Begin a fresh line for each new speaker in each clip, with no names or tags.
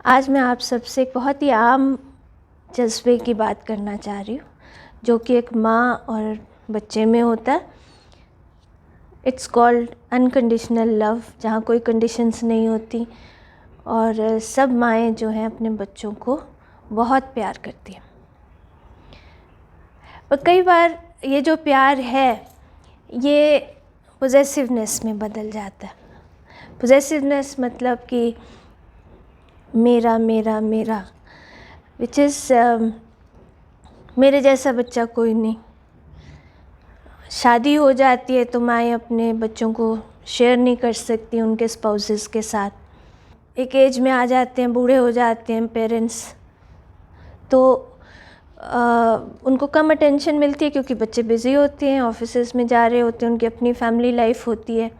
आज मैं आप सबसे एक बहुत ही आम जज्बे की बात करना चाह रही हूँ, जो कि एक माँ और बच्चे में होता है। इट्स कॉल्ड अनकंडीशनल लव, जहाँ कोई कंडीशंस नहीं होती और सब माएँ जो हैं अपने बच्चों को बहुत प्यार करती हैं। पर कई बार ये जो प्यार है ये पोजेसिवनेस में बदल जाता है। पोजेसिवनेस मतलब कि मेरा मेरा मेरा, विच इज़ मेरे जैसा बच्चा कोई नहीं। शादी हो जाती है तो माएँ अपने बच्चों को शेयर नहीं कर सकती उनके स्पाउसेस के साथ। एक एज में आ जाते हैं, बूढ़े हो जाते हैं पेरेंट्स, तो उनको कम अटेंशन मिलती है क्योंकि बच्चे बिज़ी होते हैं, ऑफिसेज में जा रहे होते हैं, उनकी अपनी फैमिली लाइफ होती है।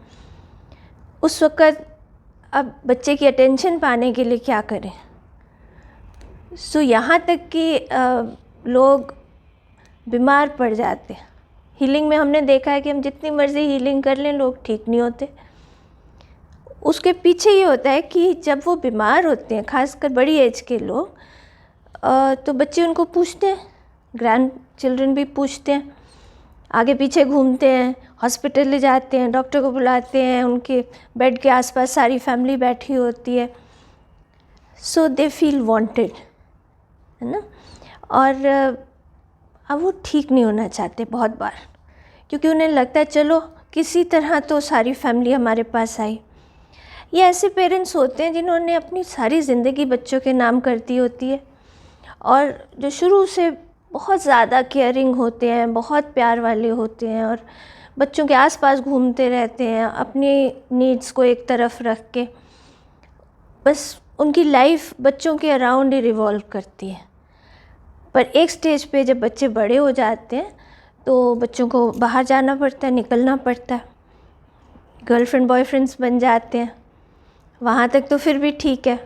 उस वक़्त अब बच्चे की अटेंशन पाने के लिए क्या करें। यहाँ तक कि लोग बीमार पड़ जाते हैं। हीलिंग में हमने देखा है कि हम जितनी मर्ज़ी हीलिंग कर लें, लोग ठीक नहीं होते। उसके पीछे ये होता है कि जब वो बीमार होते हैं, खासकर बड़ी एज के लोग, तो बच्चे उनको पूछते हैं, ग्रैंड चिल्ड्रन भी पूछते हैं, आगे पीछे घूमते हैं, हॉस्पिटल ले जाते हैं, डॉक्टर को बुलाते हैं, उनके बेड के आसपास सारी फैमिली बैठी होती है। सो दे फील वांटेड, है ना। और अब वो ठीक नहीं होना चाहते बहुत बार, क्योंकि उन्हें लगता है चलो किसी तरह तो सारी फैमिली हमारे पास आई। ये ऐसे पेरेंट्स होते हैं जिन्होंने अपनी सारी ज़िंदगी बच्चों के नाम कर दी होती है और जो शुरू से बहुत ज़्यादा केयरिंग होते हैं, बहुत प्यार वाले होते हैं और बच्चों के आसपास घूमते रहते हैं, अपनी नीड्स को एक तरफ रख के। बस उनकी लाइफ बच्चों के अराउंड ही रिवॉल्व करती है। पर एक स्टेज पे जब बच्चे बड़े हो जाते हैं तो बच्चों को बाहर जाना पड़ता है, निकलना पड़ता है, गर्लफ्रेंड बॉयफ्रेंड्स बन जाते हैं। वहाँ तक तो फिर भी ठीक है,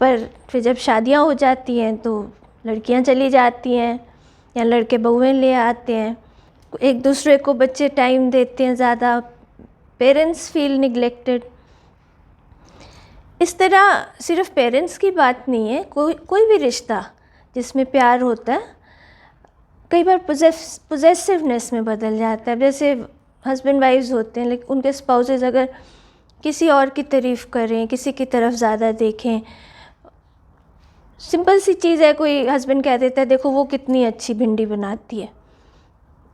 पर फिर जब शादियाँ हो जाती हैं तो लड़कियाँ चली जाती हैं या लड़के बहुएं ले आते हैं। एक दूसरे को बच्चे टाइम देते हैं ज़्यादा, पेरेंट्स फील निगलेक्टेड। इस तरह सिर्फ पेरेंट्स की बात नहीं है, कोई भी रिश्ता जिसमें प्यार होता है कई बार पोजेसिवनेस में बदल जाता है। जैसे हस्बैंड वाइफ्स होते हैं, लेकिन उनके स्पाउसेस अगर किसी और की तारीफ़ करें, किसी की तरफ ज़्यादा देखें। सिंपल सी चीज़ है, कोई हस्बैंड कह देता है देखो वो कितनी अच्छी भिंडी बनाती है,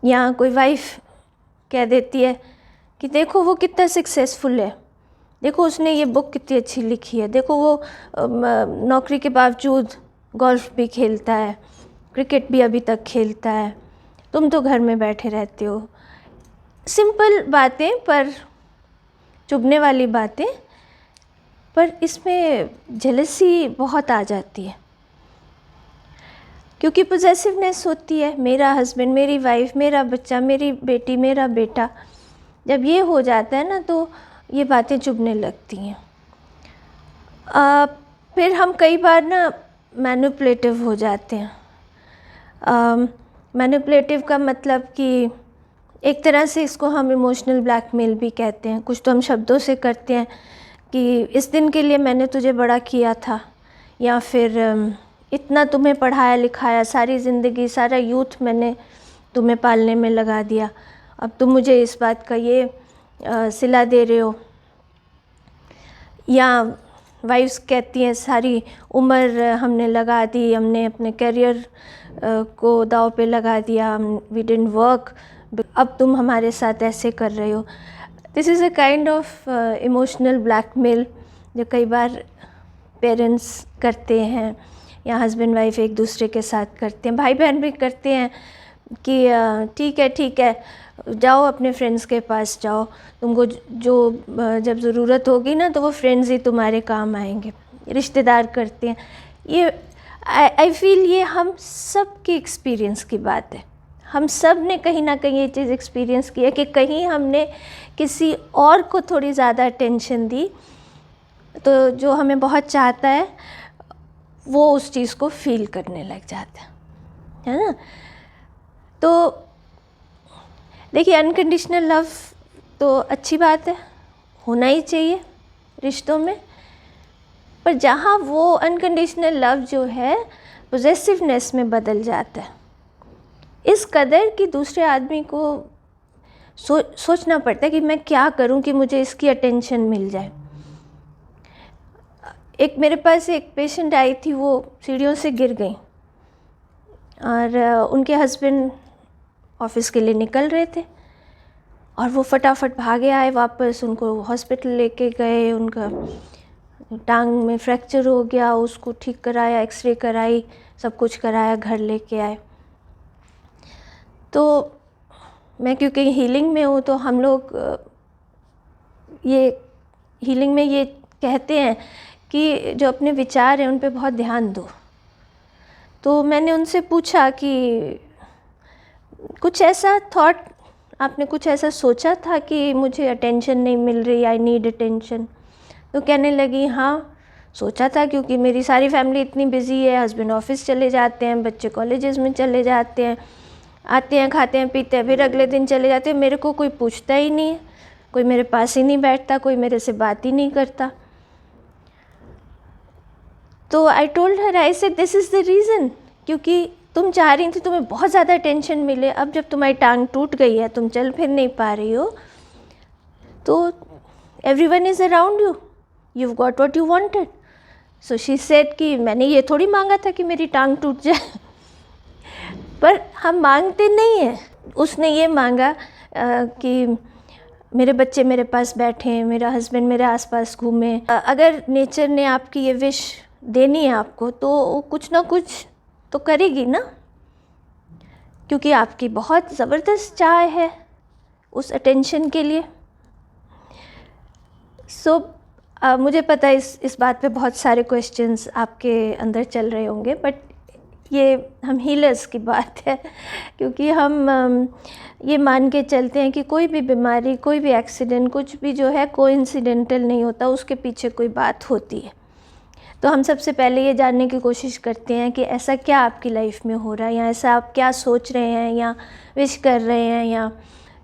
या कोई वाइफ कह देती है कि देखो वो कितना सक्सेसफुल है, देखो उसने ये बुक कितनी अच्छी लिखी है, देखो वो नौकरी के बावजूद गोल्फ भी खेलता है, क्रिकेट भी अभी तक खेलता है, तुम तो घर में बैठे रहते हो। सिंपल बातें पर चुभने वाली बातें, पर इसमें जेलसी बहुत आ जाती है क्योंकि पोजेसिवनेस होती है। मेरा हस्बैंड, मेरी वाइफ, मेरा बच्चा, मेरी बेटी, मेरा बेटा, जब ये हो जाता है ना तो ये बातें चुभने लगती हैं। फिर हम कई बार ना मैनिपुलेटिव हो जाते हैं। मैनिपुलेटिव का मतलब कि एक तरह से इसको हम इमोशनल ब्लैकमेल भी कहते हैं। कुछ तो हम शब्दों से करते हैं कि इस दिन के लिए मैंने तुझे बड़ा किया था, या फिर इतना तुम्हें पढ़ाया लिखाया, सारी ज़िंदगी, सारा यूथ मैंने तुम्हें पालने में लगा दिया, अब तुम मुझे इस बात का ये सिला दे रहे हो। या वाइफ्स कहती हैं सारी उम्र हमने लगा दी, हमने अपने करियर को दांव पे लगा दिया, वी डिडंट वर्क, अब तुम हमारे साथ ऐसे कर रहे हो। This is a kind of emotional blackmail जो कई बार पेरेंट्स करते हैं या हस्बैंड वाइफ एक दूसरे के साथ करते हैं, भाई बहन भी करते हैं कि ठीक है जाओ अपने फ्रेंड्स के पास जाओ, तुमको जो जब ज़रूरत होगी ना तो वो फ्रेंड्स ही तुम्हारे काम आएंगे। रिश्तेदार करते हैं ये। आई फील ये हम सब के एक्सपीरियंस की बात है। हम सब ने कहीं ना कहीं ये चीज़ एक्सपीरियंस की है कि कहीं हमने किसी और को थोड़ी ज़्यादा अटेंशन दी, तो जो हमें बहुत चाहता है वो उस चीज़ को फील करने लग जाता है ना। तो देखिए, अनकंडीशनल लव तो अच्छी बात है, होना ही चाहिए रिश्तों में, पर जहाँ वो अनकंडीशनल लव जो है पोजेसिवनेस में बदल जाता है, इस कदर कि दूसरे आदमी को सोचना पड़ता है कि मैं क्या करूं कि मुझे इसकी अटेंशन मिल जाए। एक मेरे पास एक पेशेंट आई थी, वो सीढ़ियों से गिर गई और उनके हस्बैंड ऑफिस के लिए निकल रहे थे और वो फटाफट भागे आए वापस, उनको हॉस्पिटल लेके गए, उनका टांग में फ्रैक्चर हो गया, उसको ठीक कराया, एक्सरे कराई, सब कुछ कराया, घर लेके आए। तो मैं क्योंकि हीलिंग में हूँ तो हम लोग ये हीलिंग में ये कहते हैं कि जो अपने विचार हैं उन पे बहुत ध्यान दो। तो मैंने उनसे पूछा कि कुछ ऐसा थॉट, आपने कुछ ऐसा सोचा था कि मुझे अटेंशन नहीं मिल रही, आई नीड अटेंशन? तो कहने लगी हाँ सोचा था, क्योंकि मेरी सारी फैमिली इतनी बिज़ी है, हस्बैंड ऑफिस चले जाते हैं, बच्चे कॉलेजेस में चले जाते हैं, आते हैं खाते हैं पीते हैं, फिर अगले दिन चले जाते हैं, मेरे को कोई पूछता ही नहीं है, कोई मेरे पास ही नहीं बैठता, कोई मेरे से बात ही नहीं करता। तो I told her, I said this is the reason, क्योंकि तुम चाह रही थी तुम्हें बहुत ज़्यादा अटेंशन मिले, अब जब तुम्हारी टांग टूट गई है, तुम चल फिर नहीं पा रही हो, तो everyone is around you, you've got what you wanted. So she said कि मैंने ये थोड़ी मांगा था कि मेरी टांग टूट जाए पर हम मांगते नहीं हैं। उसने ये मांगा कि मेरे बच्चे मेरे पास बैठें, मेरा हस्बैंड मेरे आसपास घूमे। अगर नेचर ने आपकी ये विश देनी है आपको, तो कुछ ना कुछ तो करेगी ना, क्योंकि आपकी बहुत ज़बरदस्त चाह है उस अटेंशन के लिए। मुझे पता है इस बात पे बहुत सारे क्वेश्चंस आपके अंदर चल रहे होंगे, बट ये हम हीलर्स की बात है, क्योंकि हम ये मान के चलते हैं कि कोई भी बीमारी, कोई भी एक्सीडेंट, कुछ भी जो है कोइंसिडेंटल नहीं होता, उसके पीछे कोई बात होती है। तो हम सबसे पहले ये जानने की कोशिश करते हैं कि ऐसा क्या आपकी लाइफ में हो रहा है, या ऐसा आप क्या सोच रहे हैं या विश कर रहे हैं, या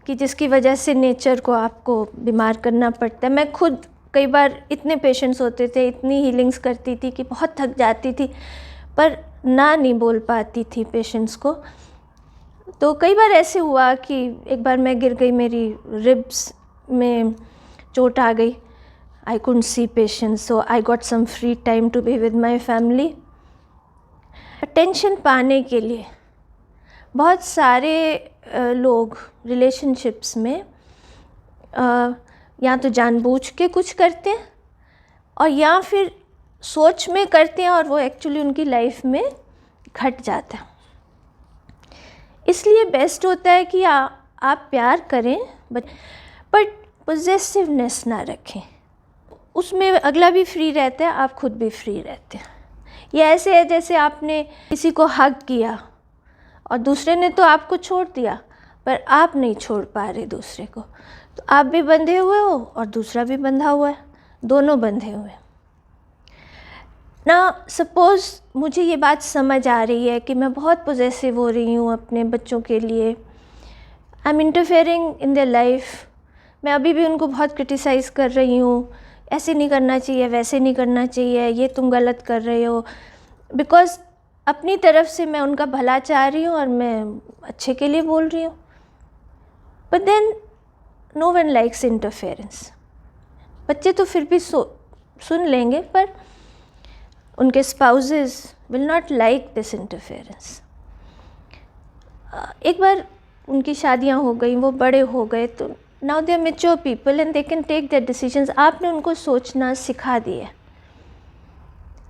कि जिसकी वजह से नेचर को आपको बीमार करना पड़ता है। मैं खुद कई बार इतने पेशेंट्स होते थे, इतनी हीलिंग्स करती थी कि बहुत थक जाती थी, पर नहीं बोल पाती थी पेशेंट्स को। तो कई बार ऐसे हुआ कि एक बार मैं गिर गई, मेरी रिब्स में चोट आ गई, I couldn't see patients, so I got some free time to be with my family. Attention पाने के लिए बहुत सारे लोग रिलेशनशिप्स में या तो जानबूझ के कुछ करते हैं और या फिर सोच में करते हैं और वो एक्चुअली उनकी लाइफ में घट जाता है। इसलिए बेस्ट होता है कि आप प्यार करें, बट पॉजेसिवनेस ना रखें, उसमें अगला भी फ्री रहता है, आप खुद भी फ्री रहते हैं। ये ऐसे है जैसे आपने किसी को हग किया और दूसरे ने तो आपको छोड़ दिया, पर आप नहीं छोड़ पा रहे दूसरे को, तो आप भी बंधे हुए हो और दूसरा भी बंधा हुआ है, दोनों बंधे हुए ना। सपोज़ मुझे ये बात समझ आ रही है कि मैं बहुत पॉजेसिव हो रही हूँ अपने बच्चों के लिए, I am interfering in their life, मैं अभी भी उनको बहुत क्रिटिसाइज़ कर रही हूँ, ऐसे नहीं करना चाहिए, वैसे नहीं करना चाहिए, ये तुम गलत कर रहे हो, बिकॉज़ अपनी तरफ से मैं उनका भला चाह रही हूँ और मैं अच्छे के लिए बोल रही हूँ। But then no one likes interference. बच्चे तो फिर भी सुन लेंगे, पर उनके spouses will not like this interference. एक बार उनकी शादियां हो गई, वो बड़े हो गए, तो now they are mature people and they can take their decisions. आपने उनको सोचना सिखा दिया,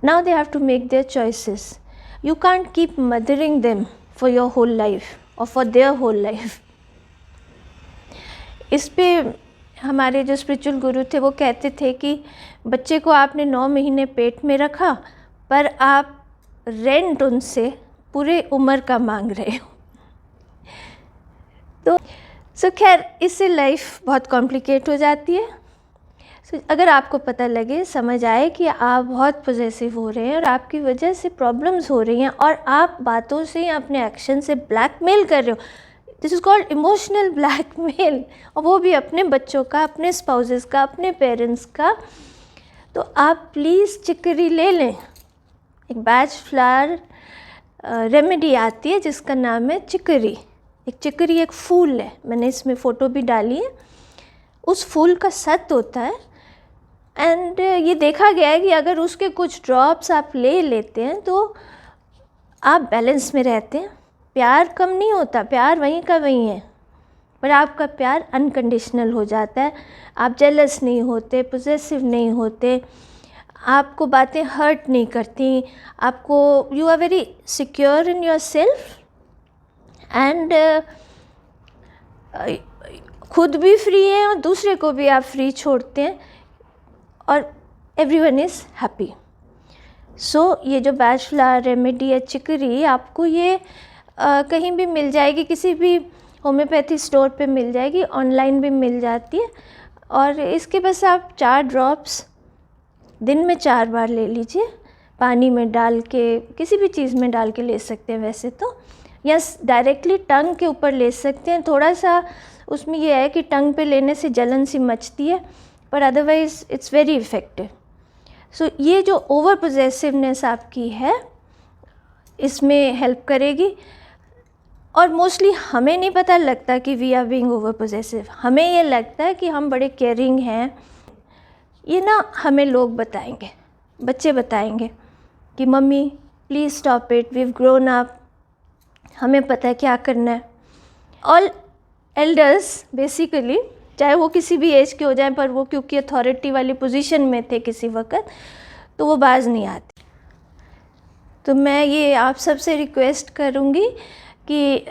now they have to make their choices. You can't keep mothering them for your whole life और फॉर देयर होल लाइफ। इस पे हमारे जो स्पिरिचुअल गुरु थे वो कहते थे कि बच्चे को आपने 9 महीने पेट में रखा, पर आप रेंट उनसे पूरे उम्र का मांग रहे हो। तो खैर इससे लाइफ बहुत कॉम्प्लिकेट हो जाती है। अगर आपको पता लगे, समझ आए कि आप बहुत पॉजेसिव हो रहे हैं और आपकी वजह से प्रॉब्लम्स हो रही हैं और आप बातों से या अपने एक्शन से ब्लैकमेल कर रहे हो, this is called emotional blackmail, और वो भी अपने बच्चों का, अपने स्पाउसेस का, अपने पेरेंट्स का, तो आप प्लीज़ चिकरी ले लें। एक बैच फ्लावर रेमेडी आती है जिसका नाम है चिकरी। चिकरी एक फूल है, मैंने इसमें फ़ोटो भी डाली है। उस फूल का सत्व होता है एंड ये देखा गया है कि अगर उसके कुछ ड्रॉप्स आप ले लेते हैं तो आप बैलेंस में रहते हैं। प्यार कम नहीं होता, प्यार वहीं का वहीं है, पर आपका प्यार अनकंडीशनल हो जाता है। आप जेलस नहीं होते, पोजेसिव नहीं होते, आपको बातें हर्ट नहीं करती, आपको you are very secure in your self and खुद भी फ्री हैं और दूसरे को भी आप फ्री छोड़ते हैं और एवरीवन इज़ हैप्पी। सो ये जो बैच फ्लावर रेमेडी है चिकरी, आपको ये कहीं भी मिल जाएगी, किसी भी होम्योपैथी स्टोर पे मिल जाएगी, ऑनलाइन भी मिल जाती है। और इसके बस आप 4 ड्रॉप्स दिन में 4 बार ले लीजिए, पानी में डाल के, किसी भी चीज़ में डाल के ले सकते हैं वैसे तो, या डायरेक्टली टंग के ऊपर ले सकते हैं। थोड़ा सा उसमें यह है कि टंग पे लेने से जलन सी मचती है, पर अदरवाइज़ इट्स वेरी इफ़ेक्टिव। सो ये जो ओवर पोजेसिवनेस आपकी है इसमें हेल्प करेगी। और मोस्टली हमें नहीं पता लगता कि we are being over possessive, हमें ये लगता है कि हम बड़े केयरिंग हैं। ये ना हमें लोग बताएंगे, बच्चे बताएंगे कि मम्मी please stop it, we have grown up, हमें पता है क्या करना है। ऑल एल्डर्स बेसिकली, चाहे वो किसी भी एज के हो जाएं, पर वो क्योंकि अथॉरिटी वाली पोजीशन में थे किसी वक्त, तो वो बाज़ नहीं आती। तो मैं ये आप सबसे रिक्वेस्ट करूँगी कि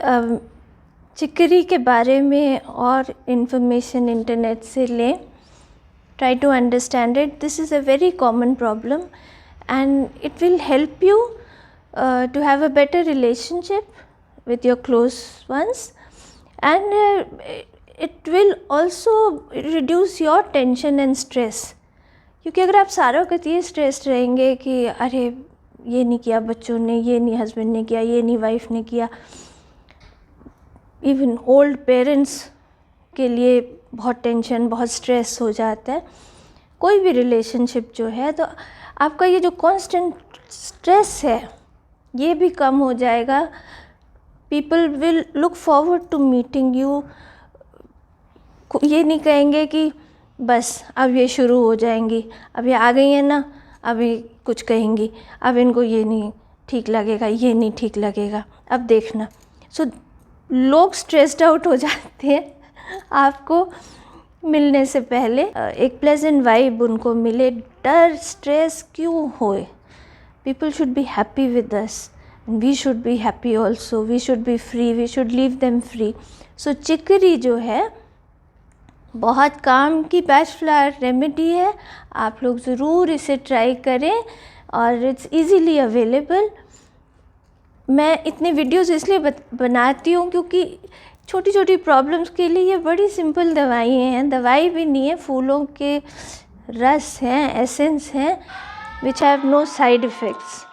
चिकरी के बारे में और इन्फॉर्मेशन इंटरनेट से लें। Try to understand it, this is a very common problem and it will help you to have a better relationship with your close ones and it will also reduce your tension and stress। क्योंकि अगर आप सारा वक्त ये stress रहेंगे कि अरे ये नहीं किया बच्चों ने, ये नहीं हस्बैंड ने किया, ये नहीं वाइफ ने किया, इवन ओल्ड पेरेंट्स के लिए बहुत टेंशन, बहुत स्ट्रेस हो जाता है। कोई भी रिलेशनशिप जो है, तो आपका ये जो कांस्टेंट स्ट्रेस है ये भी कम हो जाएगा। People will look forward to meeting you. ये नहीं कहेंगे कि बस अब ये शुरू हो जाएंगी, अब ये आ गई है ना, अभी कुछ कहेंगी, अब इनको ये नहीं ठीक लगेगा, ये नहीं ठीक लगेगा, अब देखना। सो लोग स्ट्रेस्ड आउट हो जाते हैं आपको मिलने से पहले। एक प्लेजेंट वाइब उनको मिले, डर स्ट्रेस क्यों होए। People should be happy with us, we should be happy also, we should be free, we should leave them free। so चिकरी जो है बहुत काम की बैच फ्लावर रेमेडी है, आप लोग ज़रूर इसे ट्राई करें और इट्स इजीली अवेलेबल। मैं इतने वीडियोस इसलिए बनाती हूँ क्योंकि छोटी छोटी प्रॉब्लम्स के लिए ये बड़ी सिंपल दवाइयाँ हैं, दवाई भी नहीं है, फूलों के रस हैं, एसेंस हैं, which have no side effects.